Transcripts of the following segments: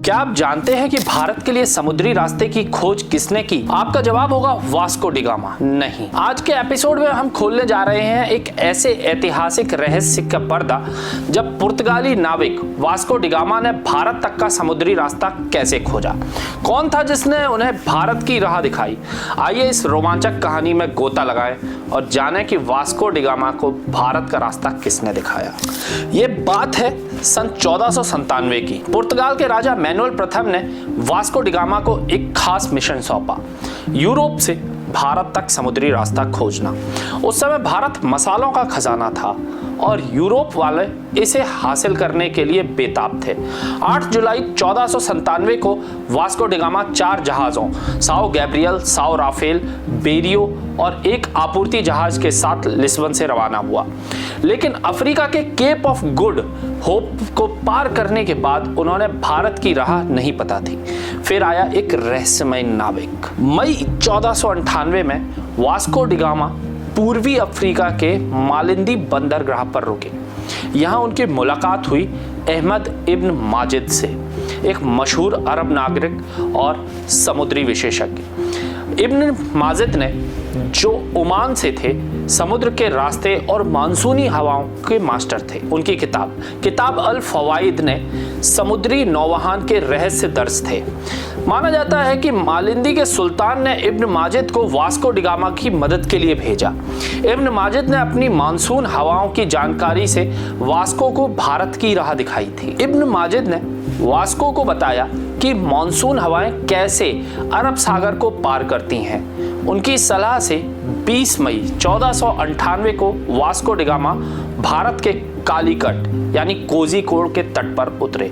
क्या आप जानते हैं कि भारत के लिए समुद्री रास्ते की खोज किसने की? आपका जवाब होगा वास्को डी गामा। नहीं, आज के एपिसोड में हम खोलने जा रहे हैं एक ऐसे ऐतिहासिक रहस्य का पर्दा जब पुर्तगाली नाविक वास्को डी गामा ने भारत तक का समुद्री रास्ता कैसे खोजा। कौन था जिसने उन्हें भारत की राह दिखाई? आइए इस रोमांचक कहानी में गोता लगाएं और जानें कि वास्को डी गामा को भारत का रास्ता किसने दिखाया। ये बात है सन 1497 की। पुर्तगाल के राजा मैनुअल प्रथम ने वास्को डी गामा को एक खास मिशन सौंपा, यूरोप से भारत तक समुद्री रास्ता खोजना। उस समय भारत मसालों का खजाना था और यूरोप वाले इसे हासिल करने के लिए बेताब थे। 8 जुलाई 1497 को वास्को डी गामा 4 जहाज़ों Sao Gabriel, Sao Rafael, Berrio और एक आपूर्ति जहाज के साथ लिस्बन से रवाना हुआ। लेकिन अफ्रीका के केप ऑफ गुड होप को पार करने के बाद उन्होंने भारत की राह नहीं पता थी। फिर आया एक रहस्यमय नाविक। मई 1498 में वास्को डी गामा पूर्वी अफ्रीका के मालिंदी बंदरगाह पर रुके। यहाँ उनकी मुलाकात हुई अहमद इब्न माजिद से, एक मशहूर अरब नागरिक और समुद्री विशेषज्ञ। इब्न माजिद ने, जो ओमान से थे, समुद्र के रास्ते और मानसूनी हवाओं के मास्टर थे। उनकी किताब अल फवाइद ने समुद्री नौवहन के रहस्य दर्ज थे। माना जाता है कि मालिंदी के सुल्तान ने इब्न माजिद को वास्को डी गामा की मदद के लिए भेजा। इब्न माजिद ने अपनी मानसून हवाओं की जानकारी से वास्को को भारत की राह दिखाई थी। इब्न माजिद ने वास्को को बताया कि मानसून हवाएं कैसे अरब सागर को पार करती हैं। उनकी सलाह से 20 मई 1498 को वास्को डी गामा भारत के कालीकट यानी कोझिकोड के तट पर उतरे।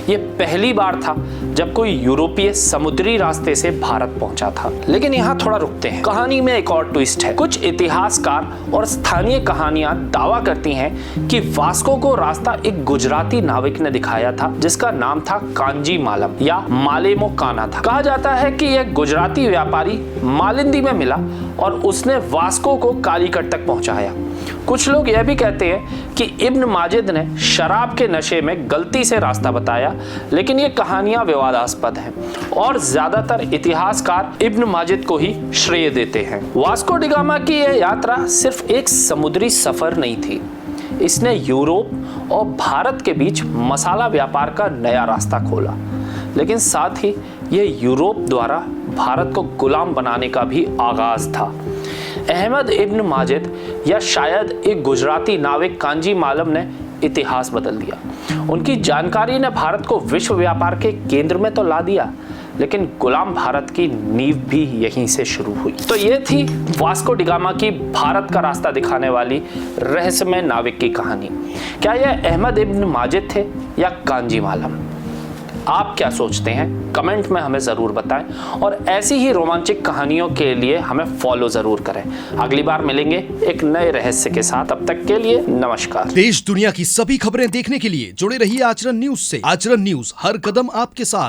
ये पहली बार था जब कोई यूरोपीय समुद्री रास्ते से भारत पहुंचा था। लेकिन यहाँ थोड़ा रुकते हैं, कहानी में एक और ट्विस्ट है। कुछ इतिहासकार और स्थानीय कहानियां दावा करती हैं कि वास्को को रास्ता एक गुजराती नाविक ने दिखाया था जिसका नाम था कांजी मालम या मालेमो काना था। कहा जाता है कि यह गुजराती व्यापारी मालिंदी में मिला और उसने वास्को को कालीकट तक पहुंचाया। कुछ लोग यह भी कहते हैं कि इब्न माजिद ने शराब के नशे में गलती से रास्ता बताया, लेकिन ये कहानियां विवादास्पद हैं और ज्यादातर इतिहासकार इब्न माजिद को ही श्रेय देते हैं। वास्को डी गामा की यह यात्रा सिर्फ एक समुद्री सफर नहीं थी, इसने यूरोप और भारत के बीच मसाला व्यापार का नया रास्ता खोला। लेकिन साथ ही यह यूरोप द्वारा भारत को गुलाम बनाने का भी आगाज था। अहमद इब्न माजिद या शायद एक गुजराती नाविक कांजी मालम ने इतिहास बदल दिया। उनकी जानकारी ने भारत को विश्व व्यापार के केंद्र में तो ला दिया, लेकिन गुलाम भारत की नींव भी यहीं से शुरू हुई। तो ये थी वास्को डी गामा की भारत का रास्ता दिखाने वाली रहस्यमय नाविक की कहानी। क्या यह अहमद इब्न माजिद थे या कांजी मालम? आप क्या सोचते हैं? कमेंट में हमें ज़रूर बताएं और ऐसी ही रोमांचक कहानियों के लिए हमें फॉलो ज़रूर करें। अगली बार मिलेंगे एक नए रहस्य के साथ। अब तक के लिए नमस्कार। देश दुनिया की सभी खबरें देखने के लिए जुड़े रहिए आचरण न्यूज से। आचरण न्यूज, हर कदम आपके साथ।